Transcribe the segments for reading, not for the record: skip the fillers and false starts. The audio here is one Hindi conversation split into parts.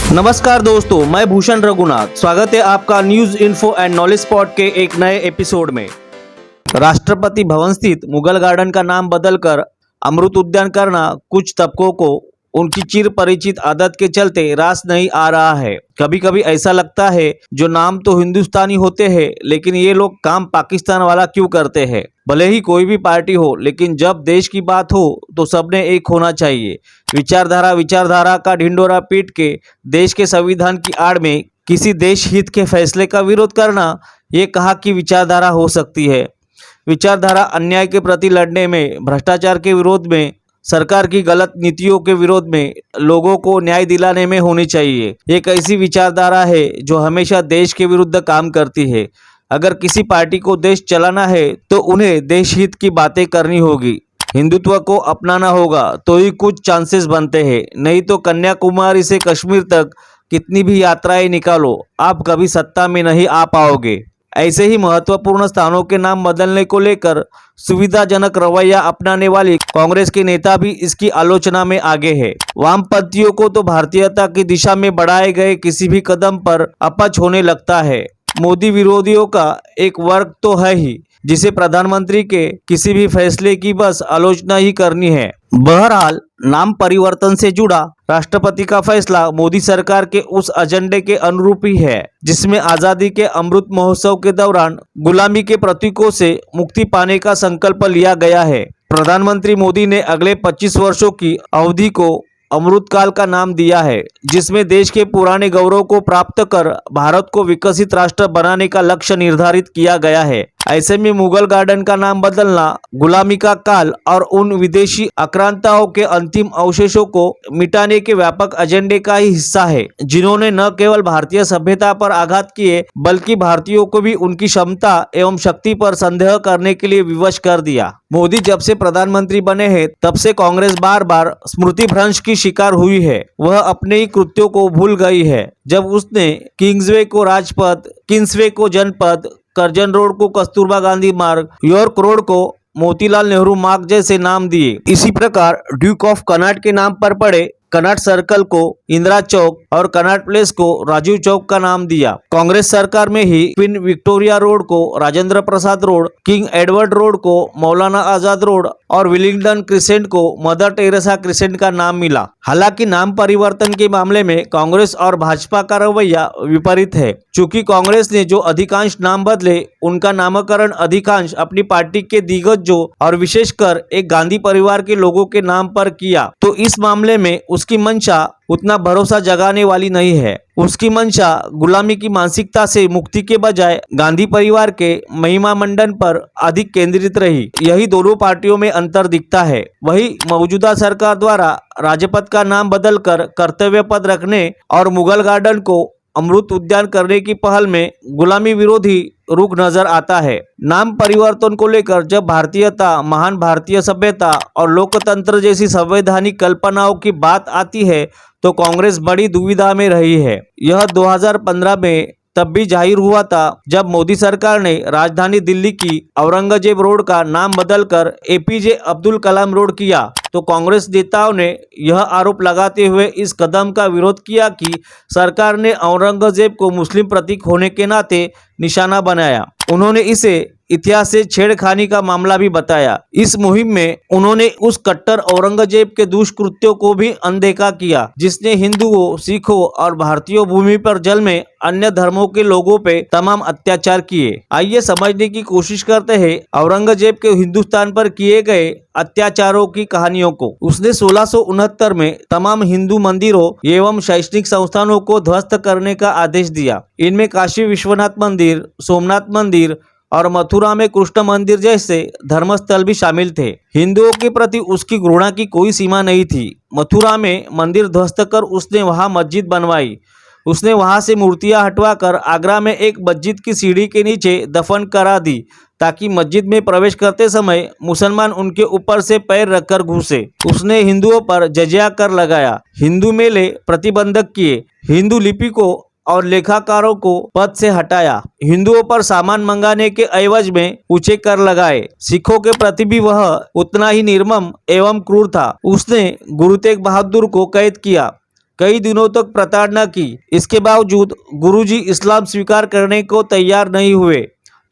नमस्कार दोस्तों, मैं भूषण रघुनाथ। स्वागत है आपका news info and knowledge spot के एक नए एपिसोड में। राष्ट्रपति भवन स्थित मुगल गार्डन का नाम बदलकर अमृत उद्यान करना कुछ तबकों को उनकी चिर परिचित आदत के चलते रास नहीं आ रहा है। कभी कभी ऐसा लगता है जो नाम तो हिंदुस्तानी होते हैं, लेकिन ये लोग काम पाकिस्तान वाला क्यों करते हैं। भले ही कोई भी पार्टी हो, लेकिन जब देश की बात हो तो सबने एक होना चाहिए। विचारधारा का ढिंडोरा पीट के देश के संविधान की आड़ में किसी देश हित के फैसले का विरोध करना, ये कहा कि विचारधारा हो सकती है। विचारधारा अन्याय के प्रति लड़ने में, भ्रष्टाचार के विरोध में, सरकार की गलत नीतियों के विरोध में, लोगों को न्याय दिलाने में होनी चाहिए। एक ऐसी विचारधारा है जो हमेशा देश के विरुद्ध काम करती है। अगर किसी पार्टी को देश चलाना है तो उन्हें देश हित की बातें करनी होगी, हिंदुत्व को अपनाना होगा, तो ही कुछ चांसेस बनते हैं। नहीं तो कन्याकुमारी से कश्मीर तक कितनी भी यात्राएं निकालो, आप कभी सत्ता में नहीं आ पाओगे। ऐसे ही महत्वपूर्ण स्थानों के नाम बदलने को लेकर सुविधाजनक रवैया अपनाने वाली कांग्रेस के नेता भी इसकी आलोचना में आगे है। वामपंथियों को तो भारतीयता की दिशा में बढ़ाए गए किसी भी कदम पर अपच होने लगता है। मोदी विरोधियों का एक वर्ग तो है ही जिसे प्रधानमंत्री के किसी भी फैसले की बस आलोचना ही करनी है। बहरहाल, नाम परिवर्तन से जुड़ा राष्ट्रपति का फैसला मोदी सरकार के उस एजेंडे के अनुरूप ही है जिसमें आजादी के अमृत महोत्सव के दौरान गुलामी के प्रतीकों से मुक्ति पाने का संकल्प लिया गया है। प्रधानमंत्री मोदी ने अगले 25 वर्षों की अवधि को अमृतकाल का नाम दिया है, जिसमें देश के पुराने गौरव को प्राप्त कर भारत को विकसित राष्ट्र बनाने का लक्ष्य निर्धारित किया गया है। ऐसे में मुगल गार्डन का नाम बदलना गुलामी का काल और उन विदेशी आक्रांताओं के अंतिम अवशेषों को मिटाने के व्यापक एजेंडे का ही हिस्सा है, जिन्होंने न केवल भारतीय सभ्यता पर आघात किए बल्कि भारतीयों को भी उनकी क्षमता एवं शक्ति पर संदेह करने के लिए विवश कर दिया। मोदी जब से प्रधानमंत्री बने हैं तब से कांग्रेस बार बार स्मृति भ्रंश की शिकार हुई है। वह अपने ही कृत्यों को भूल गई है। जब उसने किंग्सवे को राजपथ, किंग्सवे को जनपथ, करजन रोड को कस्तूरबा गांधी मार्ग, यॉर्क रोड को मोतीलाल नेहरू मार्ग जैसे नाम दिए। इसी प्रकार ड्यूक ऑफ कनॉट के नाम पर पड़े कनॉट सर्कल को इंदिरा चौक और कनॉट प्लेस को राजीव चौक का नाम दिया। कांग्रेस सरकार में ही क्वीन विक्टोरिया रोड को Rajendra Prasad road, king Edward road को मौलाना आजाद रोड और विलिंगडन क्रिसेंट को मदर टेरेसा क्रिसेंट का नाम मिला। हालांकि नाम परिवर्तन के मामले में कांग्रेस और भाजपा का रवैया विपरीत है। चूंकि कांग्रेस ने जो अधिकांश नाम बदले, उनका नामकरण अधिकांश अपनी पार्टी के दिग्गजों और विशेषकर एक गांधी परिवार के लोगों के नाम पर किया, तो इस मामले में उसकी मंशा उतना भरोसा जगाने वाली नहीं है। उसकी मंशा गुलामी की मानसिकता से मुक्ति के बजाय गांधी परिवार के महिमा मंडन पर अधिक केंद्रित रही। यही दोनों पार्टियों में अंतर दिखता है। वही मौजूदा सरकार द्वारा राजपथ का नाम बदलकर कर्तव्य पद रखने और मुगल गार्डन को अमृत उद्यान करने की पहल में गुलामी विरोधी रुख नजर आता है। नाम परिवर्तन को लेकर जब भारतीयता, महान भारतीय सभ्यता और लोकतंत्र जैसी संवैधानिक कल्पनाओं की बात आती है तो कांग्रेस बड़ी दुविधा में रही है। यह 2015 में तब भी जाहिर हुआ था जब मोदी सरकार ने राजधानी दिल्ली की औरंगजेब रोड का नाम बदलकर एपीजे अब्दुल कलाम रोड किया, तो कांग्रेस नेताओं ने यह आरोप लगाते हुए इस कदम का विरोध किया कि सरकार ने औरंगजेब को मुस्लिम प्रतीक होने के नाते निशाना बनाया। उन्होंने इसे इतिहास से छेड़खानी का मामला भी बताया। इस मुहिम में उन्होंने उस कट्टर औरंगजेब के दुष्कृत्यों को भी अनदेखा किया, जिसने हिंदुओं, सिखों और भारतीय भूमि पर जन्मे अन्य धर्मों के लोगों पे तमाम अत्याचार किए। आइए समझने की कोशिश करते हैं औरंगजेब के हिंदुस्तान पर किए गए अत्याचारों की कहानियों को। उसने 1669 में तमाम हिंदू मंदिरों एवं शैक्षणिक संस्थानों को ध्वस्त करने का आदेश दिया। इनमें काशी विश्वनाथ मंदिर, सोमनाथ मंदिर और मथुरा में कृष्ण मंदिर जैसे धर्मस्थल भी शामिल थे। हिंदुओं के प्रति उसकी घृणा की कोई सीमा नहीं थी। मथुरा में मंदिर ध्वस्त कर उसने वहां मस्जिद बनवाई। उसने वहां से मूर्तियां हटवाकर आगरा में एक मस्जिद की सीढ़ी के नीचे दफन करा दी, ताकि मस्जिद में प्रवेश करते समय मुसलमान उनके ऊपर से पैर रखकर घुसे। उसने हिंदुओं पर जजिया कर लगाया, हिंदू मेले प्रतिबंधक किए, हिंदू लिपि को और लेखाकारों को पद से हटाया, हिंदुओं पर सामान मंगाने के एवज में ऊंचे कर लगाए। सिखों के प्रति भी वह उतना ही निर्मम एवं क्रूर था। उसने गुरु तेग बहादुर को कैद किया, कई दिनों तक प्रताड़ना की। इसके बावजूद गुरुजी इस्लाम स्वीकार करने को तैयार नहीं हुए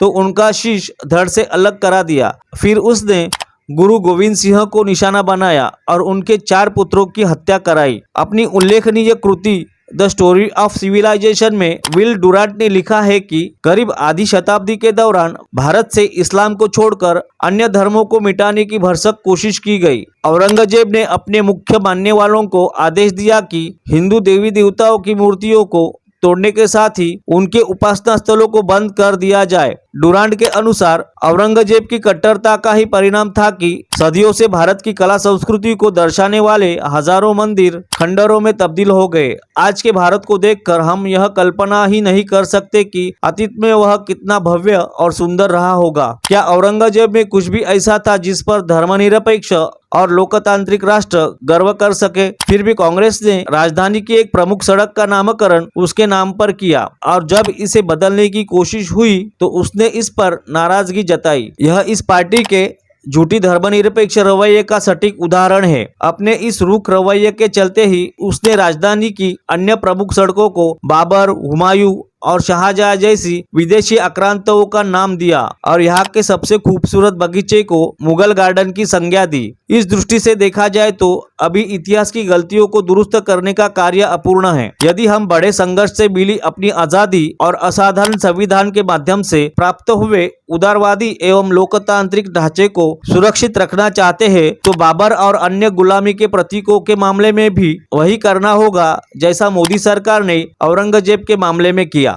तो उनका शीश धड़ से अलग करा दिया। फिर उसने गुरु गोविंद सिंह को निशाना बनाया और उनके 4 पुत्रों की हत्या कराई। अपनी उल्लेखनीय कृति द स्टोरी ऑफ सिविलाइजेशन में विल डुरांट ने लिखा है कि करीब आधी शताब्दी के दौरान भारत से इस्लाम को छोड़कर अन्य धर्मों को मिटाने की भरसक कोशिश की गई। औरंगजेब ने अपने मुख्य मानने वालों को आदेश दिया कि हिंदू देवी देवताओं की मूर्तियों को तोड़ने के साथ ही उनके उपासना स्थलों को बंद कर दिया जाए। डुरांट के अनुसार औरंगजेब की कट्टरता का ही परिणाम था कि सदियों से भारत की कला संस्कृति को दर्शाने वाले हजारों मंदिर खंडरों में तब्दील हो गए। आज के भारत को देखकर हम यह कल्पना ही नहीं कर सकते कि अतीत में वह कितना भव्य और सुंदर रहा होगा। क्या औरंगजेब में कुछ भी ऐसा था जिस पर धर्मनिरपेक्ष और लोकतांत्रिक राष्ट्र गर्व कर सके? फिर भी कांग्रेस ने राजधानी की एक प्रमुख सड़क का नामकरण उसके नाम पर किया और जब इसे बदलने की कोशिश हुई तो उसने इस पर नाराजगी जताई। यह इस पार्टी के झूठी धर्मनिरपेक्ष रवैये का सटीक उदाहरण है। अपने इस रूख रवैये के चलते ही उसने राजधानी की अन्य प्रमुख सड़कों को बाबर, हुमायूं और शाहजहां जैसी विदेशी आक्रांताओं का नाम दिया और यहाँ के सबसे खूबसूरत बगीचे को मुगल गार्डन की संज्ञा दी। इस दृष्टि से देखा जाए तो अभी इतिहास की गलतियों को दुरुस्त करने का कार्य अपूर्ण है। यदि हम बड़े संघर्ष से मिली अपनी आजादी और असाधारण संविधान के माध्यम से प्राप्त हुए उदारवादी एवं लोकतांत्रिक ढांचे को सुरक्षित रखना चाहते हैं तो बाबर और अन्य गुलामी के प्रतीकों के मामले में भी वही करना होगा जैसा मोदी सरकार ने औरंगजेब के मामले में किया।